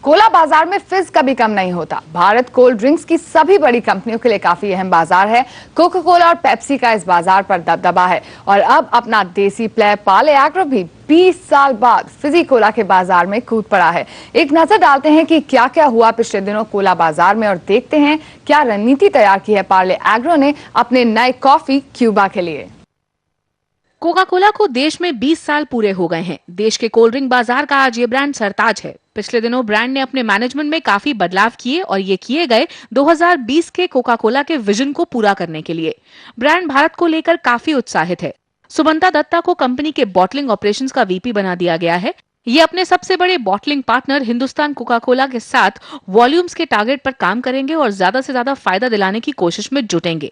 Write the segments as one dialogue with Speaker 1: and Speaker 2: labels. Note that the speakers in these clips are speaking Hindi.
Speaker 1: कोला बाजार में फिज कभी कम नहीं होता। भारत कोल्ड ड्रिंक्स की सभी बड़ी कंपनियों के लिए काफी अहम बाजार है। कोका कोला और पेप्सी का इस बाजार पर दबदबा है और अब अपना देसी प्लेयर पार्ले एग्रो भी 20 साल बाद फिजी कोला के बाजार में कूद पड़ा है। एक नजर डालते हैं कि क्या क्या हुआ पिछले दिनों कोला बाजार में और देखते हैं क्या रणनीति तैयार की है पार्ले एग्रो ने अपने नए कॉफी क्यूबा के लिए।
Speaker 2: कोका कोला को देश में 20 साल पूरे हो गए हैं। देश के कोल्ड ड्रिंक बाजार का आज ये ब्रांड सरताज है। पिछले दिनों ब्रांड ने अपने मैनेजमेंट में काफी बदलाव किए और ये किए गए 2020 के कोका कोला के विजन को पूरा करने के लिए। ब्रांड भारत को लेकर काफी उत्साहित है। सुबंता दत्ता को कंपनी के बॉटलिंग ऑपरेशंस का वीपी बना दिया गया है। ये अपने सबसे बड़े bottling partner Hindustan Coca Cola के साथ वॉल्यूम्स के टारगेट पर काम करेंगे और ज्यादा से ज्यादा फायदा दिलाने की कोशिश में जुटेंगे।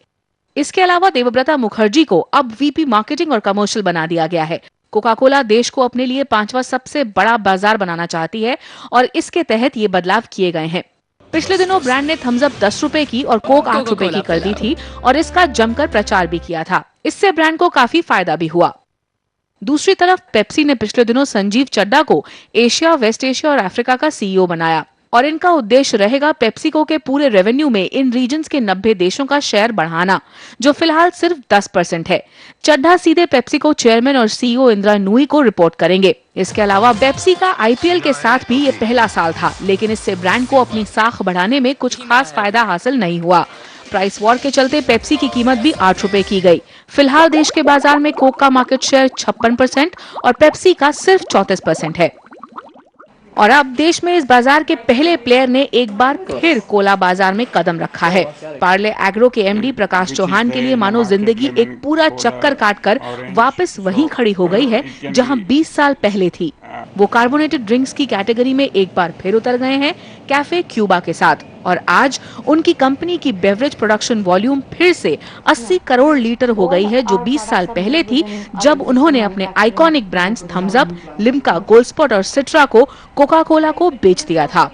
Speaker 2: इसके अलावा देवव्रता मुखर्जी को अब वीपी मार्केटिंग और कमर्शियल बना दिया गया है। कोका कोला देश को अपने लिए 5वां सबसे बड़ा बाजार बनाना चाहती है और इसके तहत ये बदलाव किए गए हैं। पिछले दिनों ब्रांड ने थम्स अप 10 रुपए की और कोक 8 रुपए की कर दी थी और इसका जमकर प्रचार भी किया था। इससे ब्रांड को काफी फायदा भी हुआ। दूसरी तरफ पेप्सी ने पिछले दिनों संजीव चड्ढा को एशिया, वेस्ट एशिया और अफ्रीका का सीईओ बनाया और इनका उद्देश्य रहेगा पेप्सिको के पूरे रेवेन्यू में इन रीजन्स के 90 देशों का शेयर बढ़ाना, जो फिलहाल सिर्फ 10% है। चड्ढा सीधे पेप्सिको चेयरमैन और सीईओ इंदिरा नूई को रिपोर्ट करेंगे। इसके अलावा पेप्सी का आईपीएल के साथ भी ये पहला साल था, लेकिन इससे ब्रांड को अपनी साख बढ़ाने में कुछ खास फायदा हासिल नहीं हुआ। प्राइस वॉर के चलते पेप्सी की कीमत भी 8 रुपए की गई। फिलहाल देश के बाजार में कोक का मार्केट शेयर 56% और पेप्सी का सिर्फ 34% है। और अब देश में इस बाजार के पहले प्लेयर ने एक बार फिर कोला बाजार में कदम रखा है। पार्ले एग्रो के एमडी प्रकाश चौहान के लिए मानो जिंदगी एक पूरा चक्कर काटकर वापस वहीं खड़ी हो गई है जहां 20 साल पहले थी। वो कार्बोनेटेड ड्रिंक्स की कैटेगरी में एक बार फिर उतर गए हैं कैफे क्यूबा के साथ और आज उनकी कंपनी की बेवरेज प्रोडक्शन वॉल्यूम फिर से 80 करोड़ लीटर हो गई है, जो 20 साल पहले थी जब उन्होंने अपने iconic brands Thums Up, Limca, Gold Spot और सिट्रा को कोका कोला को बेच दिया था।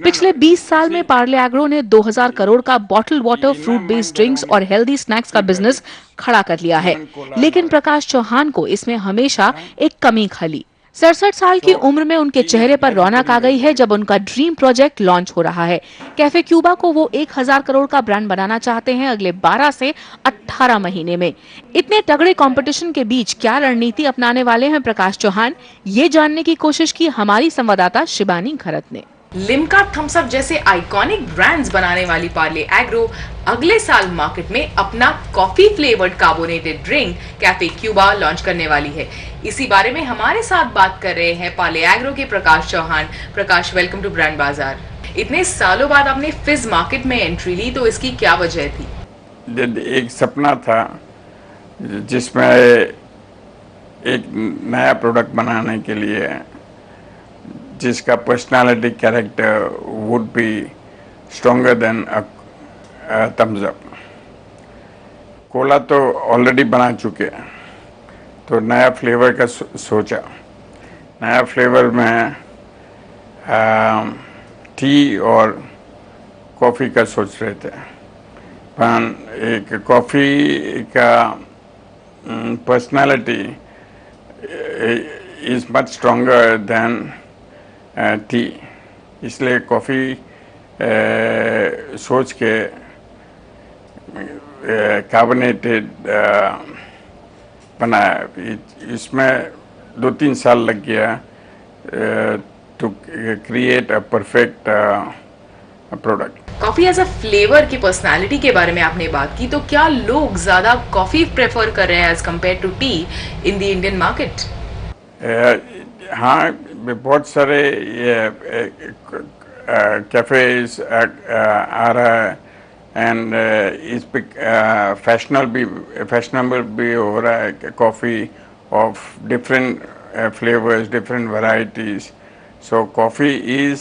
Speaker 2: पिछले 20 साल में पार्ले एग्रो ने 2000 करोड़ का bottle water, fruit based drinks और हेल्दी स्नैक्स का बिजनेस खड़ा कर लिया है, लेकिन प्रकाश चौहान को इसमें हमेशा एक कमी खली। 67 साल की उम्र में उनके चेहरे पर रौनक आ गई है जब उनका ड्रीम प्रोजेक्ट लॉन्च हो रहा है। कैफे क्यूबा को वो 1000 करोड़ का ब्रांड बनाना चाहते हैं अगले 12 से 18 महीने में। इतने तगड़े कंपटीशन के बीच क्या रणनीति अपनाने वाले हैं प्रकाश चौहान, ये जानने की कोशिश की हमारी संवाददाता शिबानी खरत ने।
Speaker 3: लिम्का, थम्स अप जैसे आइकॉनिक ब्रांड्स बनाने वाली पार्ले एग्रो अगले साल मार्केट में अपना coffee flavoured carbonated drink cafe Cuba launch करने वाली है। इसी बारे में हमारे साथ बात कर रहे हैं पार्ले एग्रो के प्रकाश चौहान। प्रकाश, वेलकम टू ब्रांड बाजार। इतने सालों बाद आपने फिज मार्केट में एंट्री ली, तो इसकी क्या वजह थी?
Speaker 4: एक सपना था जिसमें एक नया प्रोडक्ट बनाने के लिए जिसका personality character would be stronger than Thums Up. Cola तो ऑलरेडी बना चुके हैं, तो नया फ्लेवर का सोचा। नया फ्लेवर में टी और कॉफ़ी का सोच रहे थे, पर एक कॉफ़ी का personality is much stronger than tea, इसलिए कॉफ़ी सोच के कार्बोनेटेड बनाया। इसमें 2-3 साल लग गया to create a perfect product.
Speaker 3: Coffee as a flavour की पर्सनालिटी के बारे में आपने बात की, तो क्या लोग ज्यादा कॉफी प्रेफर कर रहे हैं as compare to tea in the Indian market?
Speaker 4: हाँ, बहुत सारे कैफेज आ रहा है एंड इस पे फैशनेबल भी हो रहा है। Coffee of different flavours, different varieties, so coffee is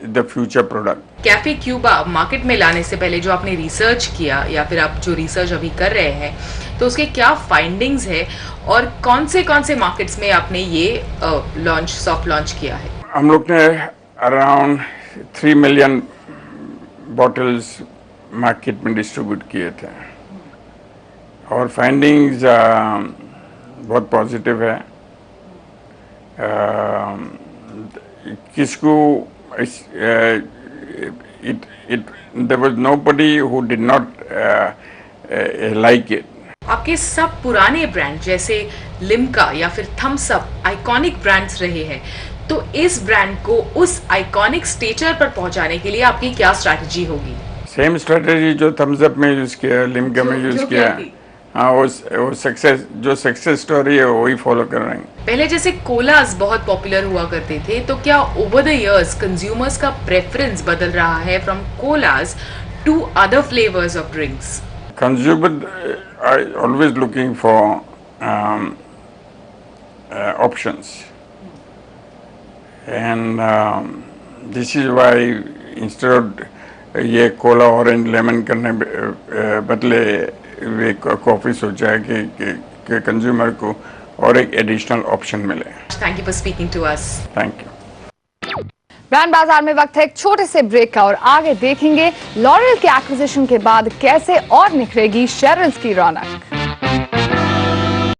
Speaker 4: the future product.
Speaker 3: Cafe Cuba market में लाने से पहले जो आपने रिसर्च किया या फिर आप जो रिसर्च अभी कर रहे हैं, तो उसके क्या फाइंडिंग्स है और कौन से मार्केट्स में आपने ये सॉफ्ट लॉन्च किया है?
Speaker 4: हम लोग ने अराउंड 3 मिलियन बॉटल्स मार्केट में डिस्ट्रीब्यूट किए थे और फाइंडिंग्स बहुत पॉजिटिव है। किसको there was nobody who did not like it.
Speaker 3: आपके सब पुराने ब्रांड जैसे लिम्का या फिर थम्स अप आइकॉनिक ब्रांड्स रहे हैं, तो इस ब्रांड को उस आइकॉनिक स्टेचर पर पहुंचाने के लिए आपकी क्या स्ट्रैटेजी होगी?
Speaker 4: सेम स्ट्रेटेजी जो थम्स अप में यूज किया, लिम्का में यूज किया। हाँ, वो सक्सेस स्टोरी है वही फॉलो कर रहे हैं।
Speaker 3: पहले जैसे कोलास बहुत पॉपुलर हुआ करते थे, तो क्या ओवर द इयर्स कंज्यूमर्स का प्रेफरेंस बदल रहा है from colas to other flavours of drinks?
Speaker 4: Consumer are always looking for options, and this is why instead of ये कोला ऑरेंज लेमन करने बदले वे कॉफ़ी सोचा है कि कंज्यूमर को और एक एडिशनल ऑप्शन मिले।
Speaker 3: Thank you for speaking to us.
Speaker 4: Thank you.
Speaker 1: Brand बाजार में वक्त है एक छोटे से ब्रेक का और आगे देखेंगे लॉरियल के एक्विजिशन के बाद कैसे और निखरेगी शेरल्स की रौनक।